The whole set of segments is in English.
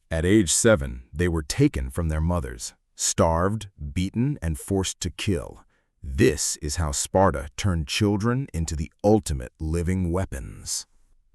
At age 7, they were taken from their mothers, starved, beaten, and forced to kill. This is how Sparta turned children into the ultimate living weapons.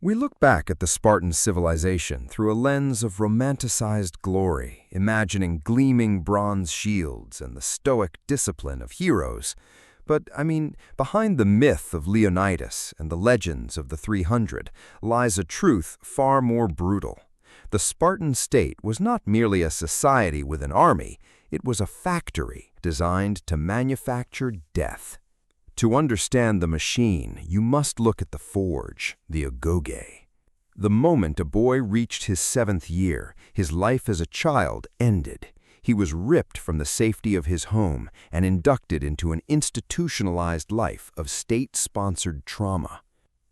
We look back at the Spartan civilization through a lens of romanticized glory, imagining gleaming bronze shields and the stoic discipline of heroes. But, behind the myth of Leonidas and the legends of the 300 lies a truth far more brutal. The Spartan state was not merely a society with an army, it was a factory designed to manufacture death. To understand the machine, you must look at the forge, the Agoge. The moment a boy reached his 7th year, his life as a child ended. He was ripped from the safety of his home and inducted into an institutionalized life of state-sponsored trauma.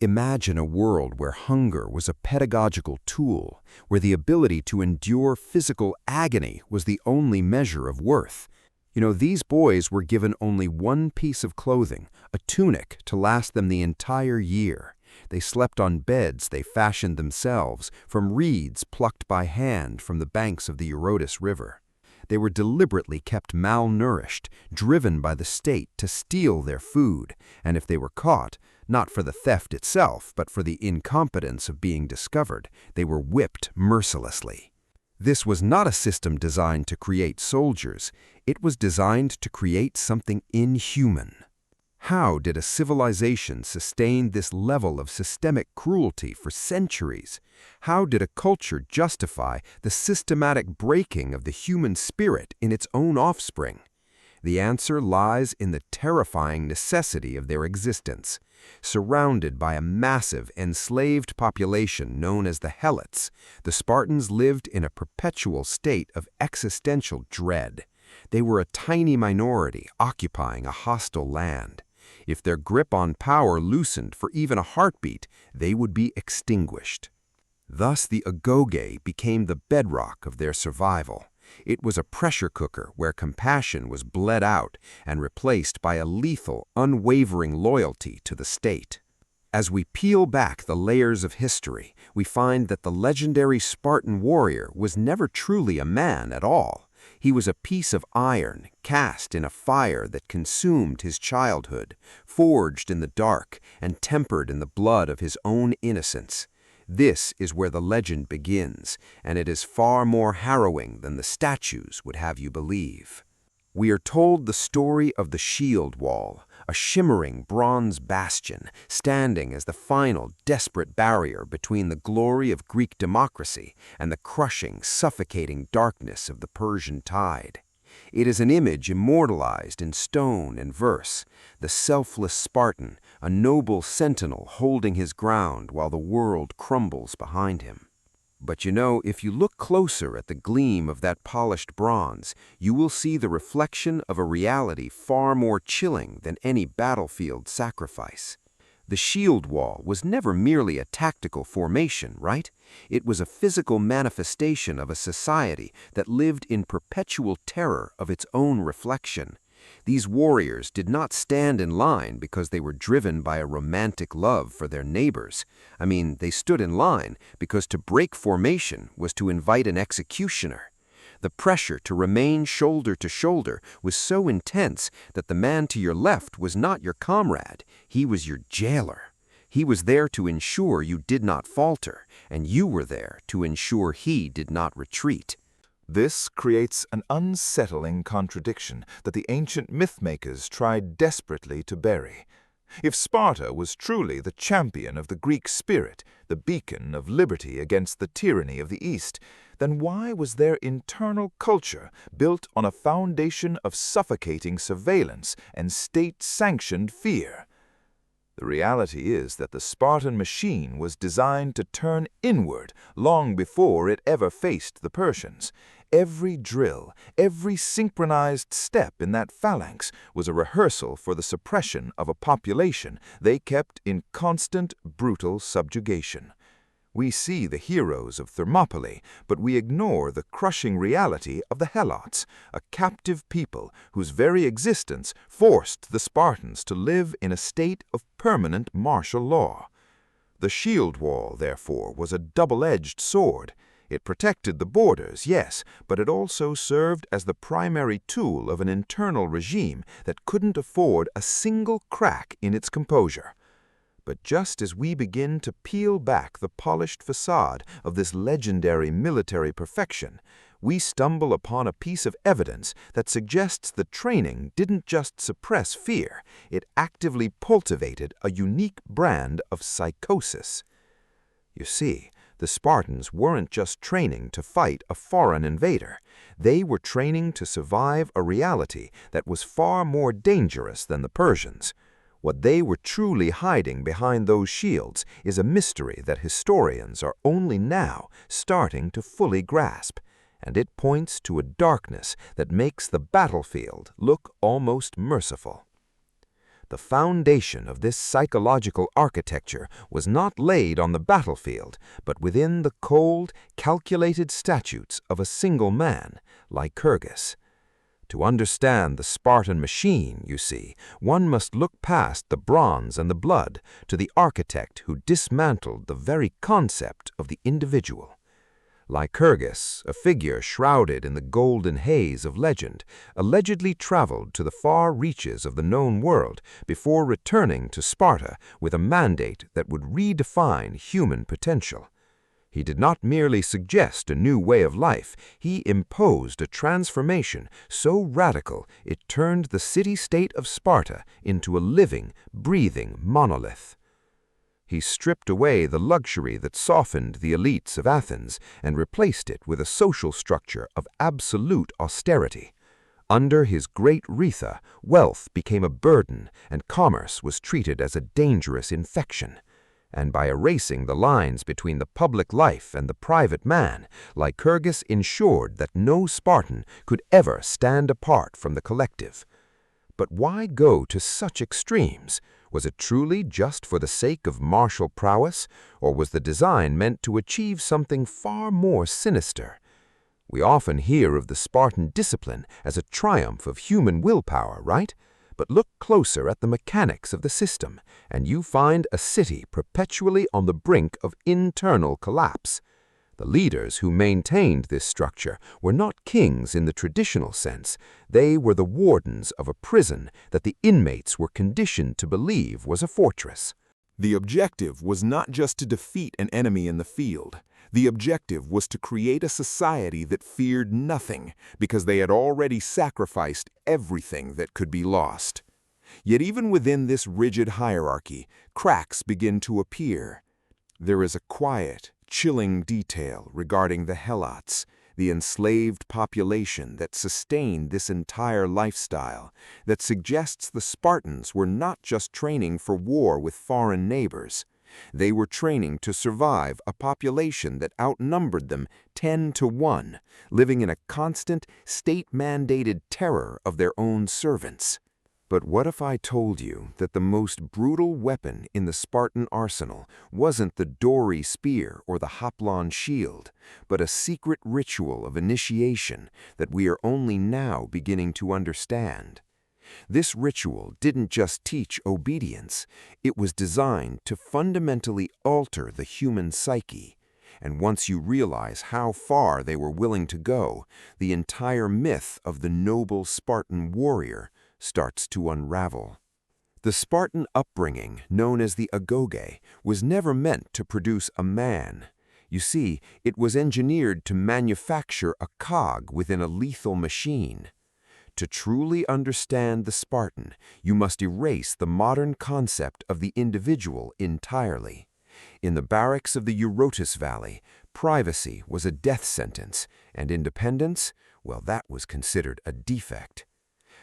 Imagine a world where hunger was a pedagogical tool, where the ability to endure physical agony was the only measure of worth. These boys were given only one piece of clothing, a tunic, to last them the entire year. They slept on beds they fashioned themselves from reeds plucked by hand from the banks of the Eurotas River. They were deliberately kept malnourished, driven by the state to steal their food, and if they were caught, not for the theft itself, but for the incompetence of being discovered, they were whipped mercilessly. This was not a system designed to create soldiers, it was designed to create something inhuman. How did a civilization sustain this level of systemic cruelty for centuries? How did a culture justify the systematic breaking of the human spirit in its own offspring? The answer lies in the terrifying necessity of their existence. Surrounded by a massive, enslaved population known as the Helots, the Spartans lived in a perpetual state of existential dread. They were a tiny minority occupying a hostile land. If their grip on power loosened for even a heartbeat, they would be extinguished. Thus, the Agoge became the bedrock of their survival. It was a pressure cooker where compassion was bled out and replaced by a lethal, unwavering loyalty to the state. As we peel back the layers of history, we find that the legendary Spartan warrior was never truly a man at all. He was a piece of iron cast in a fire that consumed his childhood, forged in the dark and tempered in the blood of his own innocence. This is where the legend begins, and it is far more harrowing than the statues would have you believe. We are told the story of the shield wall, a shimmering bronze bastion standing as the final desperate barrier between the glory of Greek democracy and the crushing, suffocating darkness of the Persian tide. It is an image immortalized in stone and verse, the selfless Spartan, a noble sentinel holding his ground while the world crumbles behind him. But if you look closer at the gleam of that polished bronze, you will see the reflection of a reality far more chilling than any battlefield sacrifice. The shield wall was never merely a tactical formation, right? It was a physical manifestation of a society that lived in perpetual terror of its own reflection. These warriors did not stand in line because they were driven by a romantic love for their neighbors. They stood in line because to break formation was to invite an executioner. The pressure to remain shoulder to shoulder was so intense that the man to your left was not your comrade, he was your jailer. He was there to ensure you did not falter, and you were there to ensure he did not retreat. This creates an unsettling contradiction that the ancient mythmakers tried desperately to bury. If Sparta was truly the champion of the Greek spirit, the beacon of liberty against the tyranny of the East, then why was their internal culture built on a foundation of suffocating surveillance and state-sanctioned fear? The reality is that the Spartan machine was designed to turn inward long before it ever faced the Persians. Every drill, every synchronized step in that phalanx was a rehearsal for the suppression of a population they kept in constant, brutal subjugation. We see the heroes of Thermopylae, but we ignore the crushing reality of the Helots, a captive people whose very existence forced the Spartans to live in a state of permanent martial law. The shield wall, therefore, was a double-edged sword. It protected the borders, yes, but it also served as the primary tool of an internal regime that couldn't afford a single crack in its composure. But just as we begin to peel back the polished facade of this legendary military perfection, we stumble upon a piece of evidence that suggests the training didn't just suppress fear, it actively cultivated a unique brand of psychosis. You see, the Spartans weren't just training to fight a foreign invader. They were training to survive a reality that was far more dangerous than the Persians. What they were truly hiding behind those shields is a mystery that historians are only now starting to fully grasp, and it points to a darkness that makes the battlefield look almost merciful. The foundation of this psychological architecture was not laid on the battlefield, but within the cold, calculated statutes of a single man, Lycurgus. To understand the Spartan machine, you see, one must look past the bronze and the blood to the architect who dismantled the very concept of the individual. Lycurgus, a figure shrouded in the golden haze of legend, allegedly traveled to the far reaches of the known world before returning to Sparta with a mandate that would redefine human potential. He did not merely suggest a new way of life, he imposed a transformation so radical it turned the city-state of Sparta into a living, breathing monolith. He stripped away the luxury that softened the elites of Athens and replaced it with a social structure of absolute austerity. Under his great Retha, wealth became a burden and commerce was treated as a dangerous infection. And by erasing the lines between the public life and the private man, Lycurgus ensured that no Spartan could ever stand apart from the collective. But why go to such extremes? Was it truly just for the sake of martial prowess, or was the design meant to achieve something far more sinister? We often hear of the Spartan discipline as a triumph of human willpower, right? But look closer at the mechanics of the system, and you find a city perpetually on the brink of internal collapse. The leaders who maintained this structure were not kings in the traditional sense. They were the wardens of a prison that the inmates were conditioned to believe was a fortress. The objective was not just to defeat an enemy in the field. The objective was to create a society that feared nothing because they had already sacrificed everything that could be lost. Yet even within this rigid hierarchy, cracks begin to appear. There is a quiet, chilling detail regarding the helots, the enslaved population that sustained this entire lifestyle, that suggests the Spartans were not just training for war with foreign neighbors. They were training to survive a population that outnumbered them 10 to 1, living in a constant, state-mandated terror of their own servants. But what if I told you that the most brutal weapon in the Spartan arsenal wasn't the dory spear or the hoplon shield, but a secret ritual of initiation that we are only now beginning to understand? This ritual didn't just teach obedience, it was designed to fundamentally alter the human psyche. And once you realize how far they were willing to go, the entire myth of the noble Spartan warrior starts to unravel. The Spartan upbringing, known as the Agoge, was never meant to produce a man. You see, it was engineered to manufacture a cog within a lethal machine. To truly understand the Spartan, you must erase the modern concept of the individual entirely. In the barracks of the Eurotas Valley, privacy was a death sentence, and independence, well, that was considered a defect.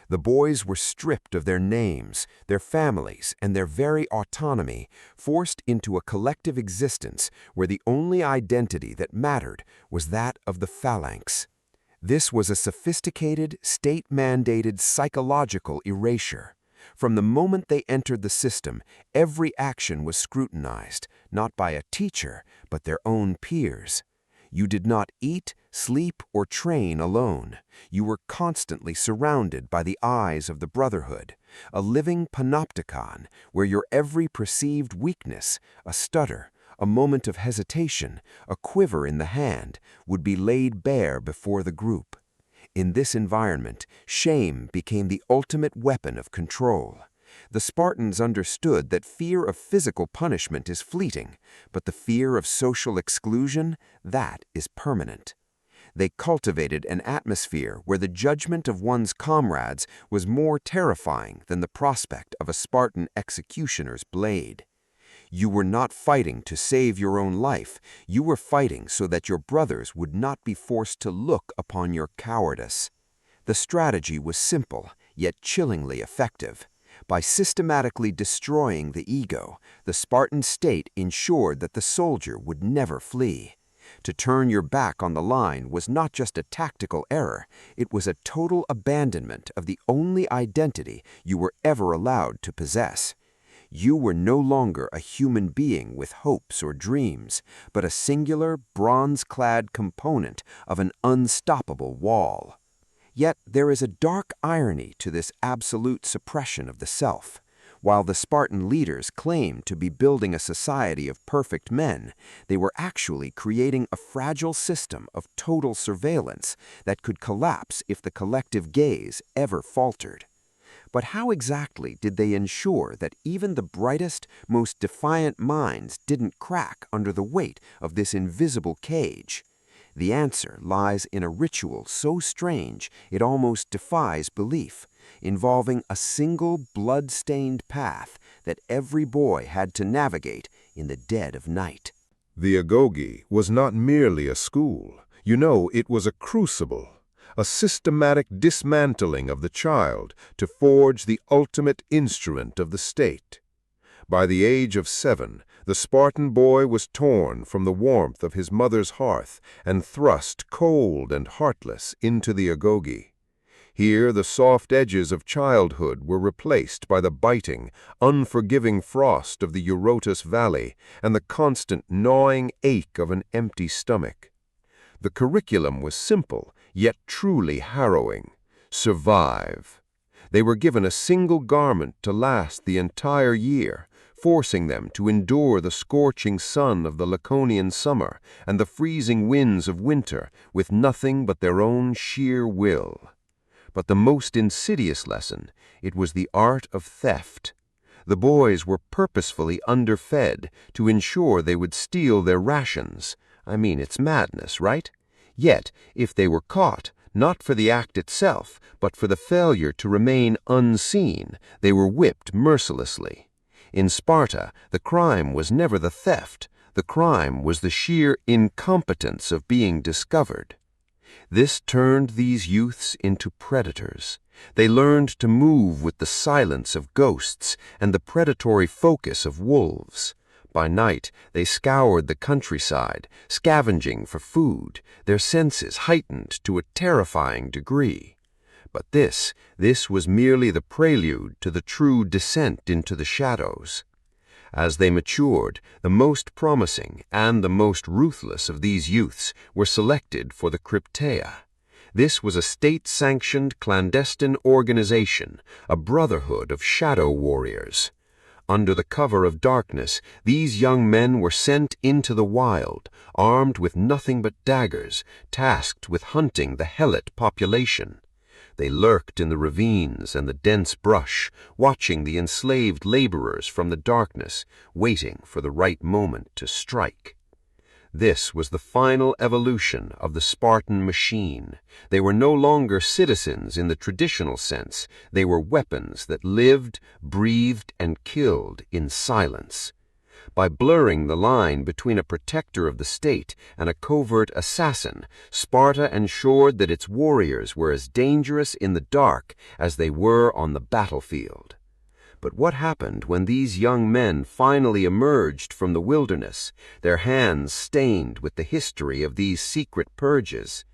The boys were stripped of their names, their families, and their very autonomy, forced into a collective existence where the only identity that mattered was that of the phalanx. This was a sophisticated, state-mandated psychological erasure. From the moment they entered the system, every action was scrutinized, not by a teacher, but their own peers. You did not eat, sleep, or train alone. You were constantly surrounded by the eyes of the Brotherhood, a living panopticon where your every perceived weakness, a stutter, A moment of hesitation, a quiver in the hand, would be laid bare before the group. In this environment, shame became the ultimate weapon of control. The Spartans understood that fear of physical punishment is fleeting, but the fear of social exclusion, that is permanent. They cultivated an atmosphere where the judgment of one's comrades was more terrifying than the prospect of a Spartan executioner's blade. You were not fighting to save your own life, you were fighting so that your brothers would not be forced to look upon your cowardice. The strategy was simple, yet chillingly effective. By systematically destroying the ego, the Spartan state ensured that the soldier would never flee. To turn your back on the line was not just a tactical error, it was a total abandonment of the only identity you were ever allowed to possess. You were no longer a human being with hopes or dreams, but a singular, bronze-clad component of an unstoppable wall. Yet there is a dark irony to this absolute suppression of the self. While the Spartan leaders claimed to be building a society of perfect men, they were actually creating a fragile system of total surveillance that could collapse if the collective gaze ever faltered. But how exactly did they ensure that even the brightest, most defiant minds didn't crack under the weight of this invisible cage? The answer lies in a ritual so strange it almost defies belief, involving a single blood-stained path that every boy had to navigate in the dead of night. The Agoge was not merely a school. It was a crucible, a systematic dismantling of the child to forge the ultimate instrument of the state. By the age of 7, the Spartan boy was torn from the warmth of his mother's hearth and thrust cold and heartless into the Agoge. Here the soft edges of childhood were replaced by the biting, unforgiving frost of the Eurotas Valley and the constant gnawing ache of an empty stomach. The curriculum was simple, yet truly harrowing. Survive. They were given a single garment to last the entire year, forcing them to endure the scorching sun of the Laconian summer and the freezing winds of winter with nothing but their own sheer will. But the most insidious lesson, it was the art of theft. The boys were purposefully underfed to ensure they would steal their rations. It's madness, right? Yet, if they were caught, not for the act itself, but for the failure to remain unseen, they were whipped mercilessly. In Sparta, the crime was never the theft. The crime was the sheer incompetence of being discovered. This turned these youths into predators. They learned to move with the silence of ghosts and the predatory focus of wolves. By night, they scoured the countryside, scavenging for food, their senses heightened to a terrifying degree. But this was merely the prelude to the true descent into the shadows. As they matured, the most promising and the most ruthless of these youths were selected for the Crypteia. This was a state-sanctioned clandestine organization, a brotherhood of shadow warriors. Under the cover of darkness, these young men were sent into the wild, armed with nothing but daggers, tasked with hunting the helot population. They lurked in the ravines and the dense brush, watching the enslaved laborers from the darkness, waiting for the right moment to strike. This was the final evolution of the Spartan machine. They were no longer citizens in the traditional sense. They were weapons that lived, breathed, and killed in silence. By blurring the line between a protector of the state and a covert assassin, Sparta ensured that its warriors were as dangerous in the dark as they were on the battlefield. But what happened when these young men finally emerged from the wilderness, their hands stained with the history of these secret purges?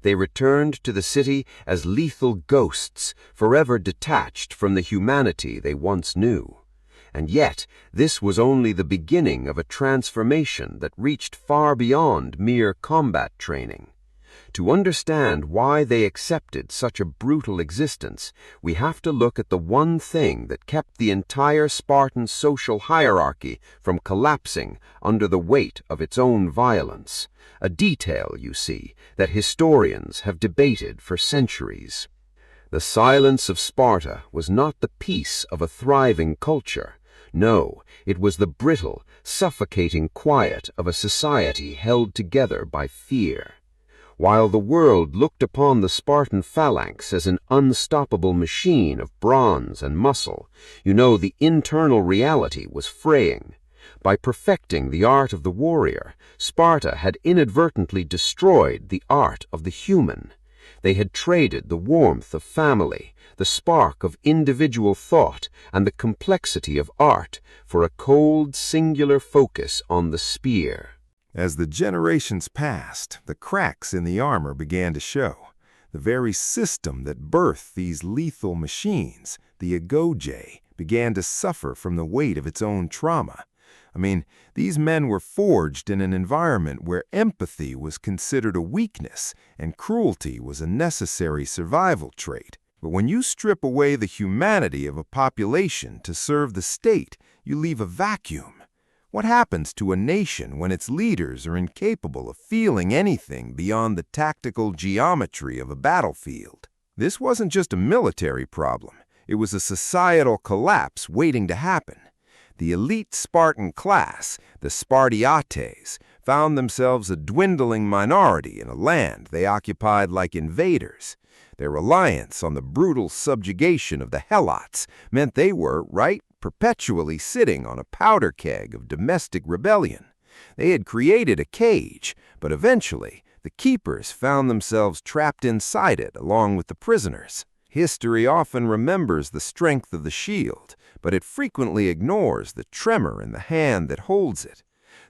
They returned to the city as lethal ghosts, forever detached from the humanity they once knew. And yet, this was only the beginning of a transformation that reached far beyond mere combat training. To understand why they accepted such a brutal existence, we have to look at the one thing that kept the entire Spartan social hierarchy from collapsing under the weight of its own violence. A detail, you see, that historians have debated for centuries. The silence of Sparta was not the peace of a thriving culture. No, it was the brittle, suffocating quiet of a society held together by fear. While the world looked upon the Spartan phalanx as an unstoppable machine of bronze and muscle, the internal reality was fraying. By perfecting the art of the warrior, Sparta had inadvertently destroyed the art of the human. They had traded the warmth of family, the spark of individual thought, and the complexity of art for a cold, singular focus on the spear. As the generations passed, the cracks in the armor began to show. The very system that birthed these lethal machines, the Agoge, began to suffer from the weight of its own trauma. These men were forged in an environment where empathy was considered a weakness and cruelty was a necessary survival trait. But when you strip away the humanity of a population to serve the state, you leave a vacuum. What happens to a nation when its leaders are incapable of feeling anything beyond the tactical geometry of a battlefield? This wasn't just a military problem. It was a societal collapse waiting to happen. The elite Spartan class, the Spartiates, found themselves a dwindling minority in a land they occupied like invaders. Their reliance on the brutal subjugation of the Helots meant they were, perpetually sitting on a powder keg of domestic rebellion. They had created a cage, but eventually the keepers found themselves trapped inside it along with the prisoners. History often remembers the strength of the shield, but it frequently ignores the tremor in the hand that holds it.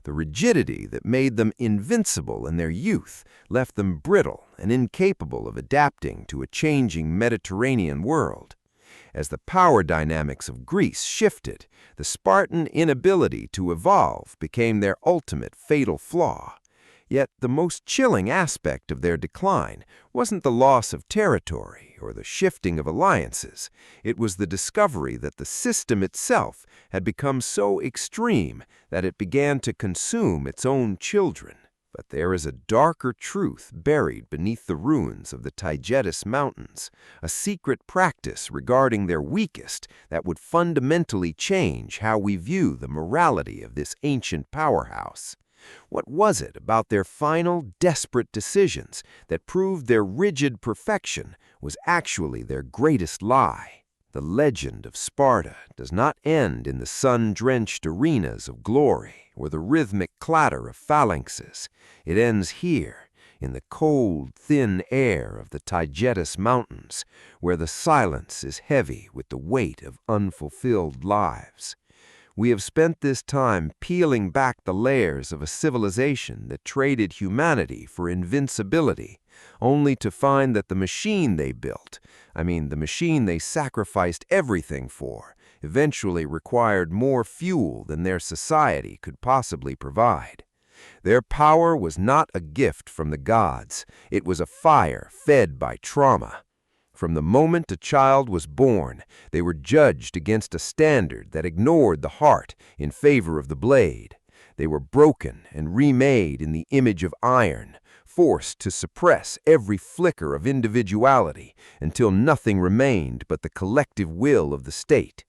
The rigidity that made them invincible in their youth left them brittle and incapable of adapting to a changing Mediterranean world. As the power dynamics of Greece shifted, the Spartan inability to evolve became their ultimate fatal flaw. Yet the most chilling aspect of their decline wasn't the loss of territory or the shifting of alliances. It was the discovery that the system itself had become so extreme that it began to consume its own children. But there is a darker truth buried beneath the ruins of the Taygetus Mountains, a secret practice regarding their weakest that would fundamentally change how we view the morality of this ancient powerhouse. What was it about their final, desperate decisions that proved their rigid perfection was actually their greatest lie? The legend of Sparta does not end in the sun-drenched arenas of glory or the rhythmic clatter of phalanxes. It ends here, in the cold, thin air of the Taygetus Mountains, where the silence is heavy with the weight of unfulfilled lives. We have spent this time peeling back the layers of a civilization that traded humanity for invincibility, only to find that the machine they built, the machine they sacrificed everything for, eventually required more fuel than their society could possibly provide. Their power was not a gift from the gods. It was a fire fed by trauma. From the moment a child was born, they were judged against a standard that ignored the heart in favor of the blade. They were broken and remade in the image of iron, forced to suppress every flicker of individuality until nothing remained but the collective will of the state.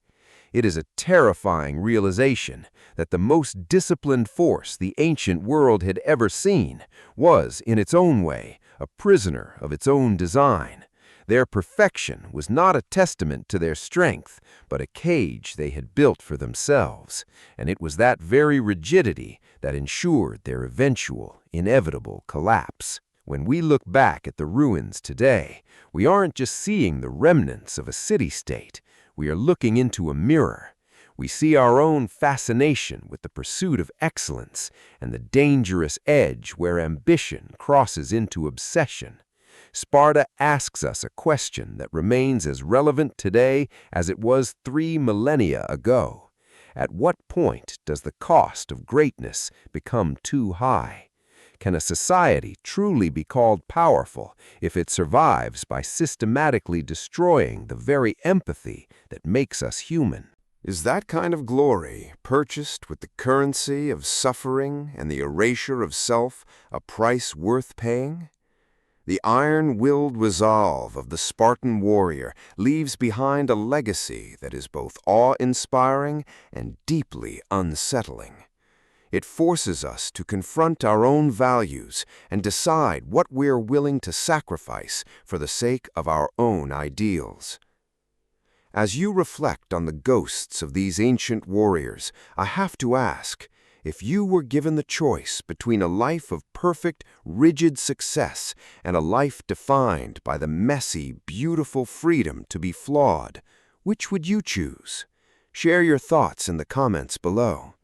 It is a terrifying realization that the most disciplined force the ancient world had ever seen was, in its own way, a prisoner of its own design. Their perfection was not a testament to their strength, but a cage they had built for themselves, and it was that very rigidity that ensured their eventual, inevitable collapse. When we look back at the ruins today, we aren't just seeing the remnants of a city-state. We are looking into a mirror. We see our own fascination with the pursuit of excellence and the dangerous edge where ambition crosses into obsession. Sparta asks us a question that remains as relevant today as it was 3 millennia ago. At what point does the cost of greatness become too high? Can a society truly be called powerful if it survives by systematically destroying the very empathy that makes us human? Is that kind of glory, purchased with the currency of suffering and the erasure of self, a price worth paying? The iron-willed resolve of the Spartan warrior leaves behind a legacy that is both awe-inspiring and deeply unsettling. It forces us to confront our own values and decide what we're willing to sacrifice for the sake of our own ideals. As you reflect on the ghosts of these ancient warriors, I have to ask, if you were given the choice between a life of perfect, rigid success and a life defined by the messy, beautiful freedom to be flawed, which would you choose? Share your thoughts in the comments below.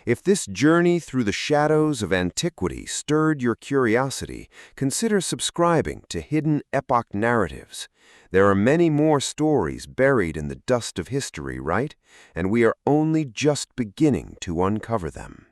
If this journey through the shadows of antiquity stirred your curiosity, consider subscribing to Hidden Epoch Narratives. There are many more stories buried in the dust of history, right? And we are only just beginning to uncover them.